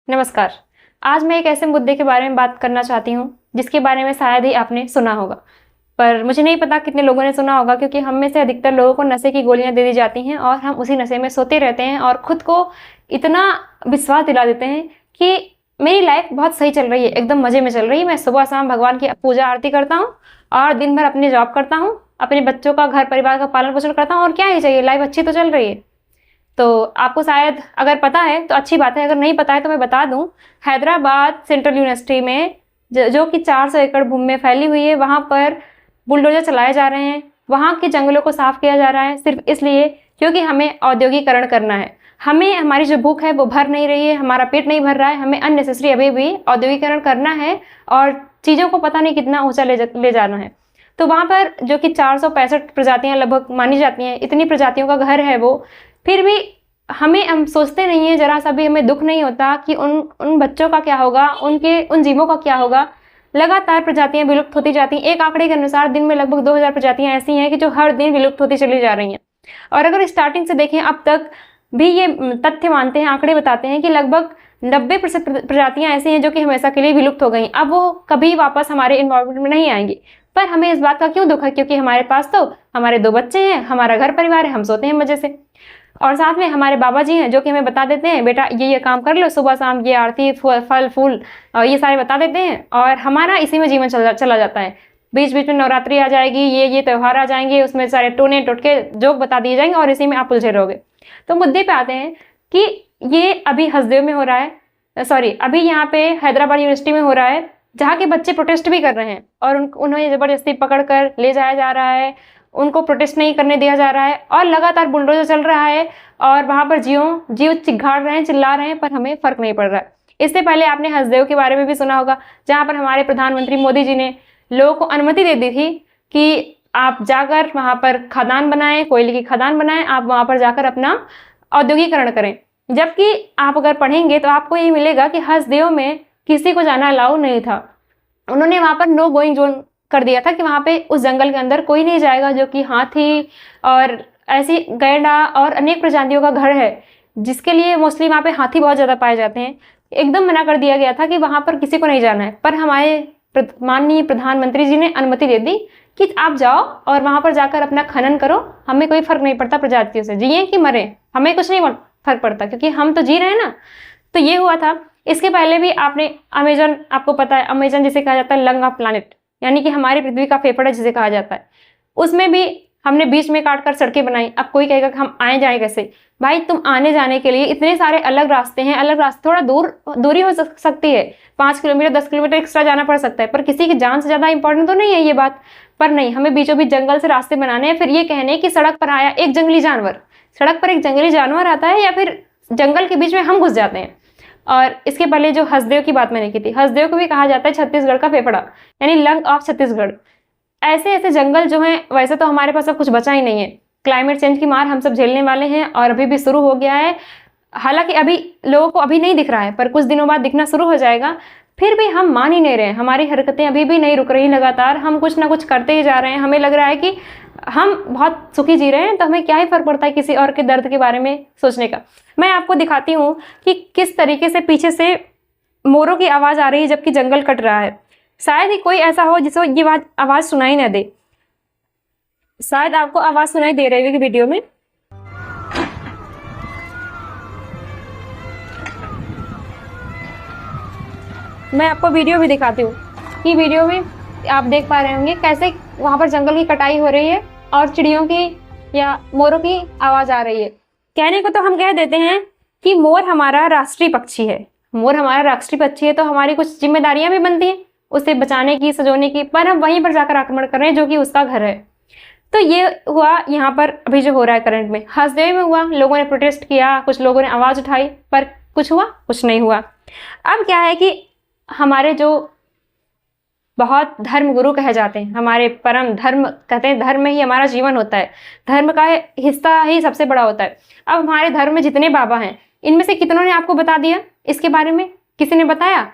नमस्कार। आज मैं एक ऐसे मुद्दे के बारे में बात करना चाहती हूँ जिसके बारे में शायद ही आपने सुना होगा, पर मुझे नहीं पता कितने लोगों ने सुना होगा, क्योंकि हम में से अधिकतर लोगों को नशे की गोलियां दे दी जाती हैं और हम उसी नशे में सोते रहते हैं और खुद को इतना विश्वास दिला देते हैं कि मेरी लाइफ बहुत सही चल रही है, एकदम मज़े में चल रही है। मैं सुबह शाम भगवान की पूजा आरती करता हूँ और दिन भर अपनी जॉब करता हूँ, अपने बच्चों का, घर परिवार का पालन पोषण करता हूँ और क्या ही चाहिए, लाइफ अच्छी तो चल रही है। तो आपको शायद अगर पता है तो अच्छी बात है, अगर नहीं पता है तो मैं बता दूं। हैदराबाद सेंट्रल यूनिवर्सिटी में जो कि 400 एकड़ भूमि में फैली हुई है, वहाँ पर बुलडोजर चलाए जा रहे हैं। वहाँ के जंगलों को साफ किया जा रहा है सिर्फ इसलिए क्योंकि हमें औद्योगिकरण करना है। हमें हमारी जो भूख है वो भर नहीं रही है, हमारा पेट नहीं भर रहा है, हमें अननेसेसरी अभी भी औद्योगिकरण करना है और चीज़ों को पता नहीं कितना ऊँचा ले जाना है। तो वहाँ पर जो कि 465 प्रजातियाँ लगभग मानी जाती हैं, इतनी प्रजातियों का घर है वो, फिर भी हम सोचते नहीं है, जरा सा भी हमें दुख नहीं होता कि उन बच्चों का क्या होगा, उन जीवों का क्या होगा। लगातार प्रजातियां विलुप्त होती जाती हैं। एक आंकड़े के अनुसार दिन में लगभग 2000 प्रजातियां ऐसी हैं कि जो हर दिन विलुप्त होती चली जा रही हैं। और अगर स्टार्टिंग से देखें अब तक भी ये तथ्य मानते हैं, आंकड़े बताते हैं कि लगभग 90% प्रजातियां ऐसी हैं जो कि हमेशा के लिए विलुप्त हो गई। अब वो कभी वापस हमारे इन्वायरमेंट में नहीं आएंगी, पर हमें इस बात का क्यों दुख है, क्योंकि हमारे पास तो हमारे 2 बच्चे हैं, हमारा घर परिवार है, हम सोते हैं मजे से। और साथ में हमारे बाबा जी हैं जो कि हमें बता देते हैं, बेटा ये काम कर लो, सुबह शाम ये आरती, फल फूल और ये सारे बता देते हैं और हमारा इसी में जीवन चला जाता है। बीच बीच में नवरात्रि आ जाएगी, ये त्यौहार आ जाएंगे, उसमें सारे टोने टोटके जोक बता दिए जाएंगे और इसी में आप उलझे रहोगे। तो मुद्दे पे आते हैं कि ये अभी हसदेव में हो रहा है, अभी यहाँ पे हैदराबाद यूनिवर्सिटी में हो रहा है, जहाँ के बच्चे प्रोटेस्ट भी कर रहे हैं और उन्हें जबरदस्ती पकड़ कर ले जाया जा रहा है, उनको प्रोटेस्ट नहीं करने दिया जा रहा है और लगातार बुलडोजर चल रहा है और वहाँ पर जीव चिघाड़ रहे हैं, चिल्ला रहे हैं, पर हमें फर्क नहीं पड़ रहा है। इससे पहले आपने हसदेव के बारे में भी सुना होगा, जहाँ पर हमारे प्रधानमंत्री मोदी जी ने लोगों को अनुमति दे दी थी कि आप जाकर वहाँ पर खदान बनाएं, कोयले की खदान बनाएं, आप वहाँ पर जाकर अपना औद्योगिकरण करें। जबकि आप अगर पढ़ेंगे तो आपको ये मिलेगा कि हसदेव में किसी को जाना अलाउ नहीं था। उन्होंने वहाँ पर नो गोइंग जोन कर दिया था कि वहाँ पे उस जंगल के अंदर कोई नहीं जाएगा, जो कि हाथी और ऐसी गैंडा और अनेक प्रजातियों का घर है, जिसके लिए मोस्टली वहाँ पे हाथी बहुत ज़्यादा पाए जाते हैं। एकदम मना कर दिया गया था कि वहाँ पर किसी को नहीं जाना है, पर हमारे माननीय प्रधानमंत्री जी ने अनुमति दे दी कि आप जाओ और वहाँ पर जाकर अपना खनन करो, हमें कोई फर्क नहीं पड़ता प्रजातियों से, जिए कि मरे, हमें कुछ नहीं फर्क पड़ता, क्योंकि हम तो जी रहे हैं ना। तो ये हुआ था। इसके पहले भी आपने अमेजन, आपको पता है अमेजन जिसे कहा जाता है लंग ऑफ प्लानिट, यानी कि हमारी पृथ्वी का फेफड़ा जिसे कहा जाता है, उसमें भी हमने बीच में काट कर सड़कें बनाई। अब कोई कहेगा कि हम आए जाए कैसे? भाई तुम आने जाने के लिए इतने सारे अलग रास्ते हैं, अलग रास्ते, थोड़ा दूरी हो सकती है, 5 किलोमीटर 10 किलोमीटर एक्स्ट्रा जाना पड़ सकता है, पर किसी की जान से ज़्यादा इंपॉर्टेंट तो नहीं है ये बात। पर नहीं, हमें बीचों बीच जंगल से रास्ते बनाने हैं, फिर ये कहने कि सड़क पर आया एक जंगली जानवर, सड़क पर एक जंगली जानवर आता है या फिर जंगल के बीच में हम घुस जाते हैं। और इसके पहले जो हसदेव की बात मैंने की थी, हसदेव को भी कहा जाता है छत्तीसगढ़ का फेफड़ा, यानी लंग ऑफ छत्तीसगढ़। ऐसे ऐसे जंगल जो हैं, वैसे तो हमारे पास अब कुछ बचा ही नहीं है। क्लाइमेट चेंज की मार हम सब झेलने वाले हैं और अभी भी शुरू हो गया है। हालांकि अभी लोगों को अभी नहीं दिख रहा है, पर कुछ दिनों बाद दिखना शुरू हो जाएगा। फिर भी हम मान ही नहीं रहे, हमारी हरकतें अभी भी नहीं रुक रही, लगातार हम कुछ ना कुछ करते ही जा रहे हैं। हमें लग रहा है कि हम बहुत सुखी जी रहे हैं, तो हमें क्या ही फर्क पड़ता है किसी और के दर्द के बारे में सोचने का। मैं आपको दिखाती हूँ कि किस तरीके से पीछे से मोरों की आवाज़ आ रही है जबकि जंगल कट रहा है। शायद ही कोई ऐसा हो जिसको ये आवाज़ सुनाई ना दे। शायद आपको आवाज़ सुनाई दे रही होगी वीडियो में। मैं आपको वीडियो भी दिखाती हूँ कि वीडियो में आप देख पा रहे होंगे कैसे वहाँ पर जंगल की कटाई हो रही है और चिड़ियों की या मोरों की आवाज़ आ रही है। कहने को तो हम कह देते हैं कि मोर हमारा राष्ट्रीय पक्षी है, मोर हमारा राष्ट्रीय पक्षी है, तो हमारी कुछ जिम्मेदारियां भी बनती हैं उसे बचाने की, सजोने की, पर हम वहीं पर जाकर आक्रमण कर रहे हैं जो कि उसका घर है। तो ये हुआ यहाँ पर अभी जो हो रहा है करंट में। हसदेव में हुआ, लोगों ने प्रोटेस्ट किया, कुछ लोगों ने आवाज़ उठाई, पर कुछ हुआ? कुछ नहीं हुआ। अब क्या है कि हमारे जो बहुत धर्म गुरु कहे जाते हैं, हमारे परम धर्म कहते हैं, धर्म में ही हमारा जीवन होता है, धर्म का हिस्सा ही सबसे बड़ा होता है। अब हमारे धर्म में जितने बाबा हैं, इनमें से कितनों ने आपको बता दिया इसके बारे में? किसी ने बताया?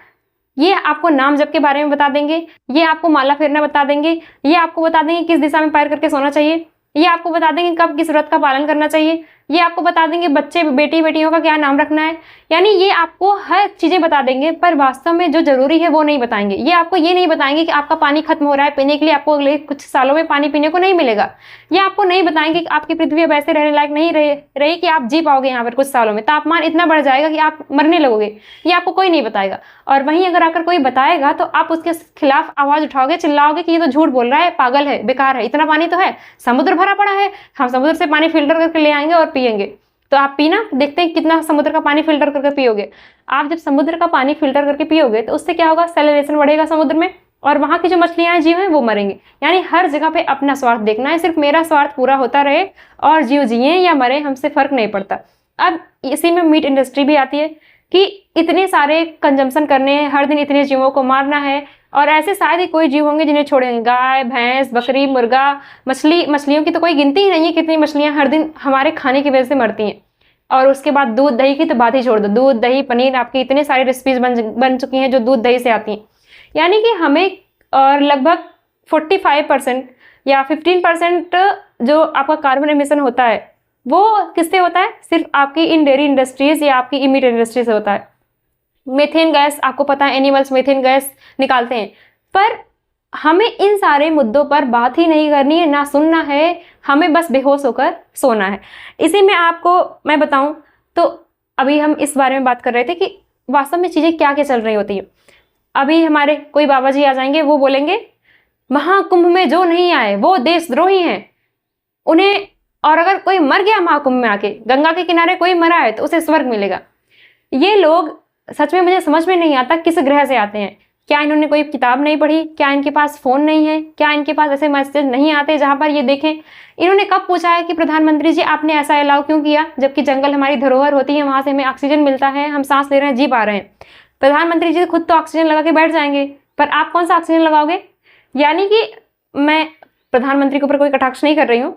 ये आपको नाम जप के बारे में बता देंगे, ये आपको माला फेरना बता देंगे, ये आपको बता देंगे किस दिशा में पैर करके सोना चाहिए, ये आपको बता देंगे कब किस व्रत का पालन करना चाहिए, ये आपको बता देंगे बच्चे बेटी बेटियों का क्या नाम रखना है, यानी ये आपको हर चीज़ें बता देंगे, पर वास्तव में जो जरूरी है वो नहीं बताएंगे। ये आपको ये नहीं बताएंगे कि आपका पानी खत्म हो रहा है पीने के लिए, आपको अगले कुछ सालों में पानी पीने को नहीं मिलेगा। ये आपको नहीं बताएंगे कि आपकी पृथ्वी अब ऐसे रहने लायक नहीं रही कि आप जी पाओगे यहाँ पर कुछ सालों में, तापमान इतना बढ़ जाएगा कि आप मरने लगोगे। ये आपको कोई नहीं बताएगा। और वहीं अगर आकर कोई बताएगा तो आप उसके खिलाफ आवाज उठाओगे, चिल्लाओगे कि ये तो झूठ बोल रहा है, पागल है, बेकार है, इतना पानी तो है, समुद्र भरा पड़ा है, हम समुद्र से पानी फिल्टर करके ले आएंगे और पियेंगे। तो आप पीना, देखते हैं कितना समुद्र का पानी फिल्टर करके पियोगे। आप जब समुद्र का पानी फिल्टर करके पियोगे तो उससे क्या होगा, सैलिनेशन बढ़ेगा समुद्र में, और वहां की जो मछलियां जीव हैं वो मरेंगे। यानी हर जगह पे अपना स्वार्थ देखना है, सिर्फ मेरा स्वार्थ पूरा होता रहे और जीव जिए या मरे हमसे फर्क नहीं पड़ता। अब इसी में मीट इंडस्ट्री भी आती है कि इतने सारे कंजम्पशन करने हैं, हर दिन इतने जीवों को मारना है, और ऐसे शायद ही कोई जीव होंगे जिन्हें छोड़ेंगे। गाय, भैंस, बकरी, मुर्गा, मछलियों की तो कोई गिनती ही नहीं है कितनी मछलियां हर दिन हमारे खाने की वजह से मरती हैं। और उसके बाद दूध दही की तो बात ही छोड़ दो, दूध दही पनीर, आपकी इतने सारी रेसिपीज बन चुकी हैं जो दूध दही से आती हैं। यानी कि हमें और लगभग 45% या 15% जो आपका कार्बन एमिशन होता है वो किससे होता है, सिर्फ आपकी इन डेयरी इंडस्ट्रीज या आपकी मीट इंडस्ट्री से होता है। मीथेन गैस, आपको पता है एनिमल्स मीथेन गैस निकालते हैं, पर हमें इन सारे मुद्दों पर बात ही नहीं करनी है, ना सुनना है, हमें बस बेहोश होकर सोना है। इसी में आपको मैं बताऊं तो अभी हम इस बारे में बात कर रहे थे कि वास्तव में चीज़ें क्या क्या चल रही होती है। अभी हमारे कोई बाबा जी आ जाएंगे, वो बोलेंगे महाकुंभ में जो नहीं आए वो देशद्रोही हैं उन्हें, और अगर कोई मर गया महाकुंभ में आके, गंगा के किनारे कोई मरा है तो उसे स्वर्ग मिलेगा। ये लोग सच में मुझे समझ में नहीं आता किस ग्रह से आते हैं। क्या इन्होंने कोई किताब नहीं पढ़ी, क्या इनके पास फोन नहीं है, क्या इनके पास ऐसे मैसेज नहीं आते जहां पर ये देखें। इन्होंने कब पूछा है कि प्रधानमंत्री जी आपने ऐसा अलाउ क्यों किया, जबकि जंगल हमारी धरोहर होती है, वहां से हमें ऑक्सीजन मिलता है, हम सांस ले रहे हैं, जी पा रहे हैं। प्रधानमंत्री जी खुद तो ऑक्सीजन लगा के बैठ जाएंगे, पर आप कौन सा ऑक्सीजन लगाओगे। यानी कि मैं प्रधानमंत्री के ऊपर कोई कटाक्ष नहीं कर रही हूँ,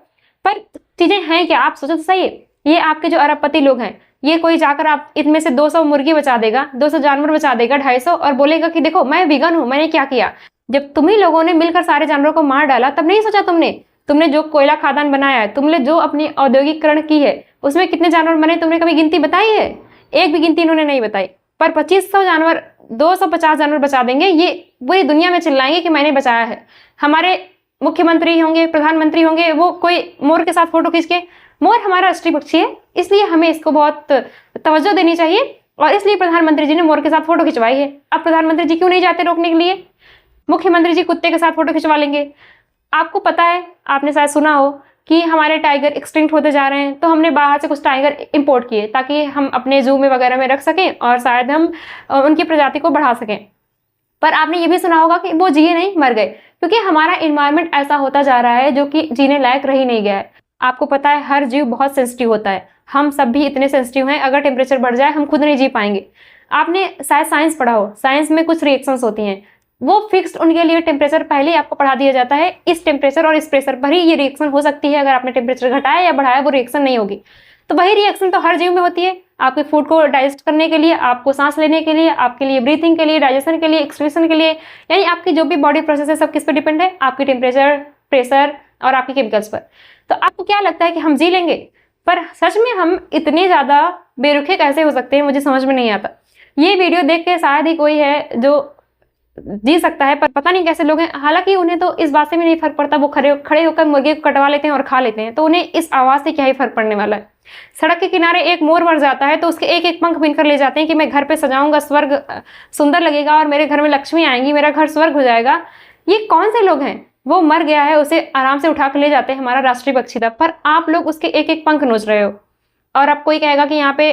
पर चीजें हैं क्या, आप सोचो तो सही। ये आपके जो अरबपति लोग हैं, ये कोई जाकर आप इनमें से 200 मुर्गी बचा देगा, 200 जानवर बचा देगा, 250, और बोलेगा कि देखो मैं वीगन हूं, मैंने क्या किया। जब तुम्ही लोगों ने मिलकर सारे जानवरों को मार डाला तब नहीं सोचा तुमने जो कोयला खदान बनाया है, तुमने जो अपनी औद्योगिकरण की है, उसमें कितने जानवर मरे, तुमने कभी गिनती बताई है। एक भी गिनती इन्होंने नहीं बताई। पर 2500 जानवर, 250 जानवर बचा देंगे, ये पूरी दुनिया में चिल्लाएंगे कि मैंने बचाया है। हमारे मुख्यमंत्री होंगे, प्रधानमंत्री होंगे, वो कोई मोर के साथ फोटो खींच के, मोर हमारा राष्ट्रीय पक्षी है इसलिए हमें इसको बहुत तवज्जो देनी चाहिए, और इसलिए प्रधानमंत्री जी ने मोर के साथ फोटो खिंचवाई है। अब प्रधानमंत्री जी क्यों नहीं जाते रोकने के लिए, मुख्यमंत्री जी कुत्ते के साथ फोटो खिंचवा लेंगे। आपको पता है, आपने शायद सुना हो कि हमारे टाइगर एक्सटिंक्ट होते जा रहे हैं, तो हमने बाहर से कुछ टाइगर इंपोर्ट किए ताकि हम अपने जू में वगैरह में रख सकें और शायद हम उनकी प्रजाति को बढ़ा सकें। पर आपने ये भी सुना होगा कि वो जिए नहीं, मर गए, क्योंकि हमारा इन्वायरमेंट ऐसा होता जा रहा है जो कि जीने लायक रह ही नहीं गया है। आपको पता है हर जीव बहुत सेंसिटिव होता है, हम सब भी इतने सेंसिटिव हैं, अगर टेम्परेचर बढ़ जाए हम खुद नहीं जी पाएंगे। आपने शायद साइंस पढ़ा हो, साइंस में कुछ रिएक्शंस होती हैं, वो फिक्स्ड, उनके लिए टेम्परेचर पहले ही आपको पढ़ा दिया जाता है, इस टेम्परेचर और इस प्रेशर पर ही ये रिएक्शन हो सकती है, अगर आपने टेम्परेचर घटाया या बढ़ाया वो रिएक्शन नहीं होगी। तो वही रिएक्शन तो हर जीव में होती है, आपके फूड को डाइजेस्ट करने के लिए, आपको सांस लेने के लिए, आपके लिए ब्रीथिंग के लिए, डाइजेशन के लिए, एक्सक्रीशन के लिए, यानी आपकी जो भी बॉडी प्रोसेस है सब किस पर डिपेंड है, आपकी टेम्परेचर, प्रेशर और आपके केमिकल्स पर। तो आपको क्या लगता है कि हम जी लेंगे, पर सच में हम इतने ज़्यादा बेरुखे कैसे हो सकते हैं, मुझे समझ में नहीं आता। ये वीडियो देख के शायद ही कोई है जो जी सकता है, पर पता नहीं कैसे लोग हैं। हालांकि उन्हें तो इस बात से भी नहीं फर्क पड़ता, वो खड़े होकर मुर्गे को कटवा लेते हैं और खा लेते हैं, तो उन्हें इस आवाज़ से क्या ही फर्क पड़ने वाला है। सड़क के किनारे एक मोर मर जाता है तो उसके एक एक पंख बीन कर ले जाते हैं कि मैं घर पे सजाऊंगा, स्वर्ग सुंदर लगेगा और मेरे घर में लक्ष्मी आएंगी, मेरा घर स्वर्ग हो जाएगा। ये कौन से लोग हैं, वो मर गया है उसे आराम से उठा कर ले जाते हैं, हमारा राष्ट्रीय पक्षी था, पर आप लोग उसके एक एक पंख नोच रहे हो। और अब कोई कहेगा कि यहाँ पे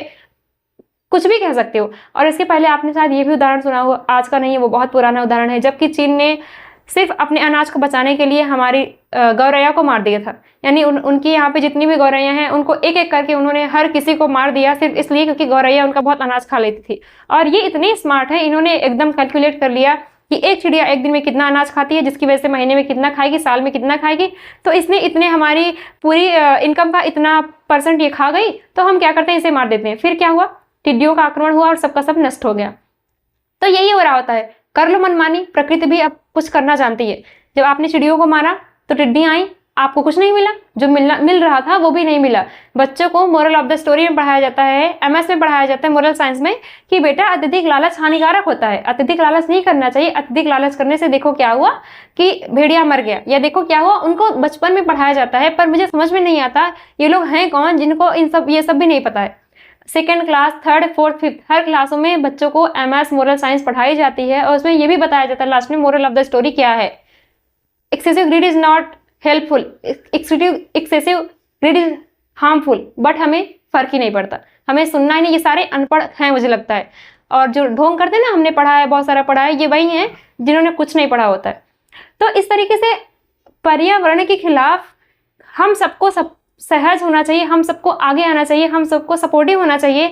कुछ भी कह सकते हो। और इसके पहले आपने शायद ये भी उदाहरण सुना हो, आज का नहीं है, वो बहुत पुराना उदाहरण है, जबकि चीन ने सिर्फ अपने अनाज को बचाने के लिए हमारी गौरैया को मार दिया था। यानी उनकी यहाँ पे जितनी भी गौरैया हैं उनको एक एक करके उन्होंने हर किसी को मार दिया, सिर्फ इसलिए क्योंकि गौरैया उनका बहुत अनाज खा लेती थी। और ये इतने स्मार्ट है, इन्होंने एकदम कैलकुलेट कर लिया कि एक चिड़िया एक दिन में कितना अनाज खाती है, जिसकी वजह से महीने में कितना खाएगी, साल में कितना खाएगी, तो इसने इतने हमारी पूरी इनकम का इतना % ये खा गई, तो हम क्या करते हैं, इसे मार देते हैं। फिर क्या हुआ, टिड्डियों का आक्रमण हुआ और सबका सब नष्ट हो गया। तो यही हो रहा होता है, कर लो मनमानी, प्रकृति भी अब कुछ करना जानती है। जब आपने चिड़ियों को मारा तो टिड्डियां आई, आपको कुछ नहीं मिला, जो मिल रहा था वो भी नहीं मिला। बच्चों को मोरल ऑफ द स्टोरी में पढ़ाया जाता है, एमएस में पढ़ाया जाता है, मोरल साइंस में, कि बेटा अत्यधिक लालच हानिकारक होता है, अत्यधिक लालच नहीं करना चाहिए। अत्यधिक लालच करने से देखो क्या हुआ कि भेड़िया मर गया, या देखो क्या हुआ। उनको बचपन में पढ़ाया जाता है, पर मुझे समझ में नहीं आता ये लोग हैं कौन जिनको ये सब भी नहीं पता है। Second class, third, fourth, fifth, हर क्लासों में बच्चों को एमएस मोरल साइंस पढ़ाई जाती है, और उसमें ये भी बताया जाता है लास्ट में मोरल ऑफ द स्टोरी क्या है। Excessive grid is not helpful, excessive grid is harmful, but हमें फर्क ही नहीं पड़ता, हमें सुनना ही नहीं। ये सारे अनपढ़ हैं मुझे लगता है, और जो ढोंग करते हैं ना हमने पढ़ा है, बहुत सारा पढ़ा है, ये वही हैं जिन्होंने कुछ नहीं पढ़ा होता है। तो इस तरीके से पर्यावरण के खिलाफ हम सबको सहज होना चाहिए, हम सबको आगे आना चाहिए, हम सबको सपोर्टिव होना चाहिए।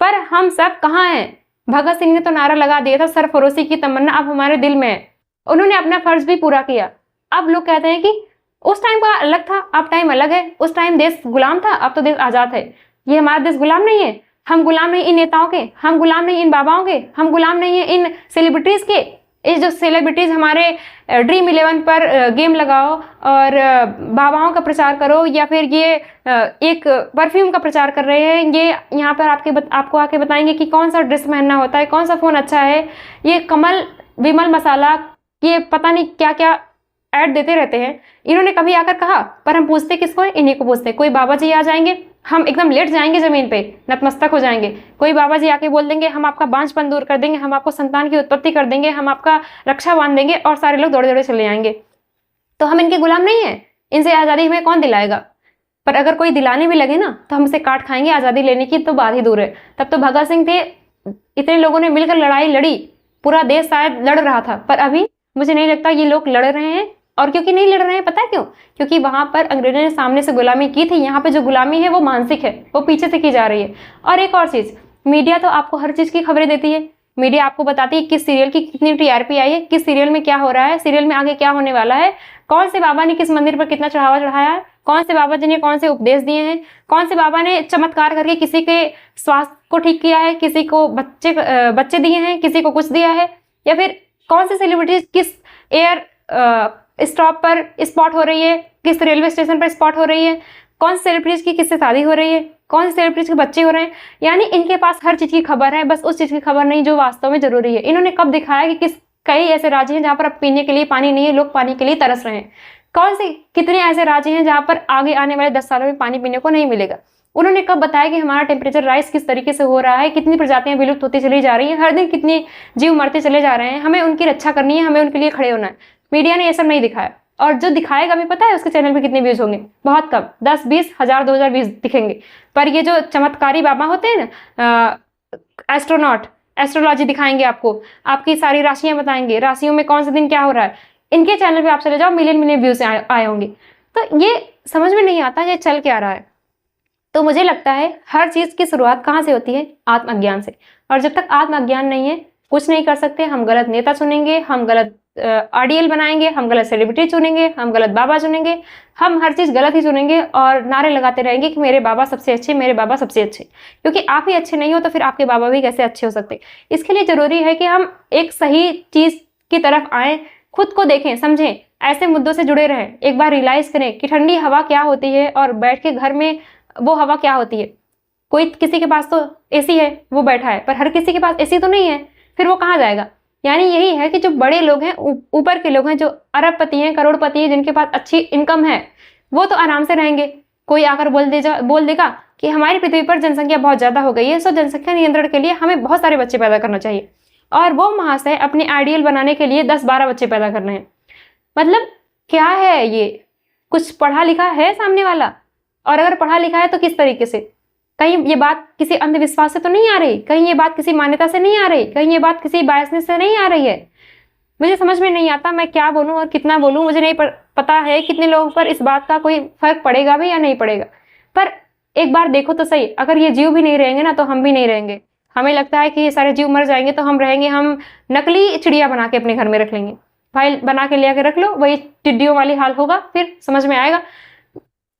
पर हम सब कहाँ हैं? भगत सिंह ने तो नारा लगा दिया था, सरफरोशी की तमन्ना अब हमारे दिल में है। उन्होंने अपना फर्ज भी पूरा किया। अब लोग कहते हैं कि उस टाइम का अलग था, अब टाइम अलग है, उस टाइम देश गुलाम था, अब तो देश आजाद है। ये हमारा देश गुलाम नहीं है, हम गुलाम नहीं इन नेताओं के, हम गुलाम नहीं इन बाबाओं के, हम गुलाम नहीं है इन सेलिब्रिटीज के। इस जो सेलिब्रिटीज हमारे ड्रीम 11 पर गेम लगाओ और बाबाओं का प्रचार करो, या फिर ये एक परफ्यूम का प्रचार कर रहे हैं, ये यहाँ पर आपको आके बताएंगे कि कौन सा ड्रेस पहनना होता है, कौन सा फ़ोन अच्छा है, ये कमल विमल मसाला, ये पता नहीं क्या क्या ऐड देते रहते हैं। इन्होंने कभी आकर कहा? पर हम पूछते किसको है? इन्हीं को पूछते। कोई बाबा जी आ जाएंगे, हम एकदम लेट जाएंगे जमीन पे, नतमस्तक हो जाएंगे। कोई बाबा जी आके बोल देंगे हम आपका बांझपन दूर कर देंगे, हम आपको संतान की उत्पत्ति कर देंगे, हम आपका रक्षा बांध देंगे, और सारे लोग दौड़े दौड़े चले जाएंगे। तो हम इनके गुलाम नहीं है, इनसे आज़ादी हमें कौन दिलाएगा? पर अगर कोई दिलाने भी लगे ना तो हम उसे काट खाएंगे, आज़ादी लेने की तो बात ही दूर है। तब तो भगत सिंह थे, इतने लोगों ने मिलकर लड़ाई लड़ी, पूरा देश शायद लड़ रहा था। पर अभी मुझे नहीं लगता ये लोग लड़ रहे हैं। और क्योंकि नहीं लड़ रहे हैं, पता है क्यों? क्योंकि वहां पर अंग्रेजों ने सामने से गुलामी की थी, यहाँ पे जो गुलामी है वो मानसिक है, वो पीछे से की जा रही है। और एक और चीज, मीडिया तो आपको हर चीज की खबरें देती है। मीडिया आपको बताती है किस सीरियल की कितनी टीआरपी आई है, किस सीरियल में क्या हो रहा है, सीरियल में आगे क्या होने वाला है, कौन से बाबा ने किस मंदिर पर कितना चढ़ावा चढ़ाया है, कौन से बाबा जी ने कौन से उपदेश दिए हैं, कौन से बाबा ने चमत्कार करके किसी के स्वास्थ्य को ठीक किया है, किसी को बच्चे दिए हैं, किसी को कुछ दिया है, या फिर कौन से सेलिब्रिटीज किस एयर स्टॉप पर स्पॉट हो रही है, किस रेलवे स्टेशन पर स्पॉट हो रही है, कौन सी सेलिब्रिटीज की किससे शादी हो रही है, कौन सी सेलिब्रिटीज के बच्चे हो रहे हैं। यानी इनके पास हर चीज की खबर है, बस उस चीज की खबर नहीं जो वास्तव में जरूरी है। इन्होंने कब दिखाया कि कई ऐसे राज्य हैं जहां पर अब पीने के लिए पानी नहीं है, लोग पानी के लिए तरस रहे हैं। कौन से कितने ऐसे राज्य हैं जहां पर आगे आने वाले 10 सालों में पानी पीने को नहीं मिलेगा। उन्होंने कब बताया कि हमारा टेम्परेचर राइज किस तरीके से हो रहा है, कितनी प्रजातियां विलुप्त होती चली जा रही हैं, हर दिन कितने जीव मरते चले जा रहे हैं, हमें उनकी रक्षा करनी है, हमें उनके लिए खड़े होना है। मीडिया ने ये सब नहीं दिखाया, और जो दिखाएगा भी पता है उसके चैनल पे कितने व्यूज होंगे? बहुत कम, 10, 20, 1000, 2000 व्यूज दिखेंगे। पर ये जो चमत्कारी बाबा होते हैं ना, एस्ट्रोनॉट, एस्ट्रोलॉजी दिखाएंगे आपको, आपकी सारी राशियां बताएंगे, राशियों में कौन से दिन क्या हो रहा है, इनके चैनल पे आप चले जाओ, मिलियन मिलियन व्यूज आए होंगे। तो ये समझ में नहीं आता ये चल क्या रहा है। तो मुझे लगता है हर चीज की शुरुआत कहाँ से होती है? आत्मज्ञान से। और जब तक आत्मज्ञान नहीं है कुछ नहीं कर सकते। हम गलत नेता चुनेंगे, हम गलत आरडीएल बनाएंगे, हम गलत सेलिब्रिटी चुनेंगे, हम गलत बाबा चुनेंगे, हम हर चीज गलत ही चुनेंगे और नारे लगाते रहेंगे कि मेरे बाबा सबसे अच्छे, मेरे बाबा सबसे अच्छे। क्योंकि आप ही अच्छे नहीं हो तो फिर आपके बाबा भी कैसे अच्छे हो सकते? इसके लिए जरूरी है कि हम एक सही चीज की तरफ आए, खुद को देखें, समझें, ऐसे मुद्दों से जुड़े रहें, एक बार रियलाइज करें कि ठंडी हवा क्या होती है और बैठ के घर में वो हवा क्या होती है। कोई किसी के पास तो एसी है, वो बैठा है, पर हर किसी के पास एसी तो नहीं है, फिर वो कहाँ जाएगा? यानी यही है कि जो बड़े लोग हैं, ऊपर के लोग हैं, जो अरबपति हैं, करोड़पति हैं, जिनके पास अच्छी इनकम है, वो तो आराम से रहेंगे। कोई आकर बोल देगा कि हमारी पृथ्वी पर जनसंख्या बहुत ज्यादा हो गई है, सो जनसंख्या नियंत्रण के लिए हमें बहुत सारे बच्चे पैदा करना चाहिए, और वो महाशय अपने आइडियल बनाने के लिए 10-12 बच्चे पैदा कर रहे हैं। मतलब क्या है ये? कुछ पढ़ा लिखा है सामने वाला? और अगर पढ़ा लिखा है तो किस तरीके से? कहीं ये बात किसी अंधविश्वास से तो नहीं आ रही, कहीं ये बात किसी मान्यता से नहीं आ रही, कहीं ये बात किसी बायसनेस से नहीं आ रही है। मुझे समझ में नहीं आता मैं क्या बोलूं और कितना बोलूं। मुझे नहीं पता है कितने लोगों पर इस बात का कोई फर्क पड़ेगा भी या नहीं पड़ेगा। पर एक बार देखो तो सही, अगर ये जीव भी नहीं रहेंगे ना तो हम भी नहीं रहेंगे। हमें लगता है कि ये सारे जीव मर जाएंगे तो हम रहेंगे, हम नकली चिड़िया बना के अपने घर में रख लेंगे। फाइल बना के ले आके रख लो, वही टिड्डियों वाली हाल होगा, फिर समझ में आएगा।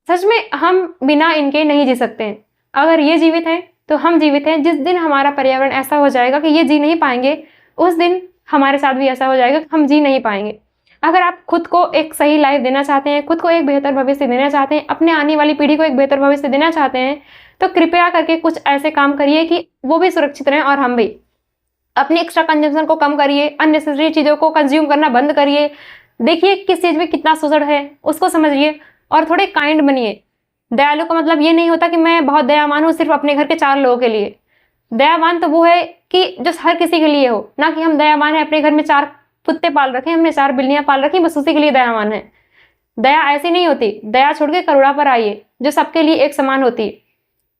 सच में हम बिना इनके नहीं जी सकते हैं। अगर ये जीवित हैं तो हम जीवित हैं। जिस दिन हमारा पर्यावरण ऐसा हो जाएगा कि ये जी नहीं पाएंगे, उस दिन हमारे साथ भी ऐसा हो जाएगा कि हम जी नहीं पाएंगे। अगर आप खुद को एक सही लाइफ देना चाहते हैं, खुद को एक बेहतर भविष्य देना चाहते हैं, अपने आने वाली पीढ़ी को एक बेहतर भविष्य देना चाहते हैं, तो कृपया करके कुछ ऐसे काम करिए कि वो भी सुरक्षित रहें और हम भी। अपने एक्स्ट्रा कंजम्पशन को कम करिए, अननेसेसरी चीज़ों को कंज्यूम करना बंद करिए। देखिए किस चीज़ में कितना शोषण है उसको समझिए और थोड़े काइंड बनिए। दयालु का मतलब ये नहीं होता कि मैं बहुत दयावान हूँ सिर्फ अपने घर के 4 लोगों के लिए। दयावान तो वो है कि जो हर किसी के लिए हो, ना कि हम दयावान है अपने घर में 4 कुत्ते पाल रखे, हमने 4 बिल्लियां पाल रखी, बस उसी के लिए दयावान है। दया ऐसी नहीं होती। दया छोड़ के करुणा पर आइए, जो सबके लिए एक समान होती है।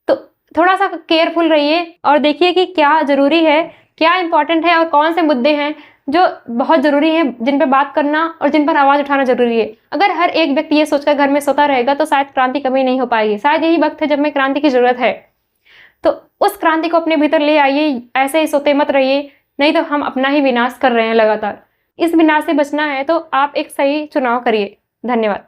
तो थोड़ा सा केयरफुल रहिए और देखिए कि क्या जरूरी है, क्या इंपॉर्टेंट है और कौन से मुद्दे हैं जो बहुत जरूरी है, जिन पर बात करना और जिन पर आवाज उठाना जरूरी है। अगर हर एक व्यक्ति ये सोचकर घर में सोता रहेगा तो शायद क्रांति कभी नहीं हो पाएगी। शायद यही वक्त है जब हमें क्रांति की जरूरत है। तो उस क्रांति को अपने भीतर ले आइए, ऐसे ही सोते मत रहिए, नहीं तो हम अपना ही विनाश कर रहे हैं लगातार। इस विनाश से बचना है तो आप एक सही चुनाव करिए। धन्यवाद।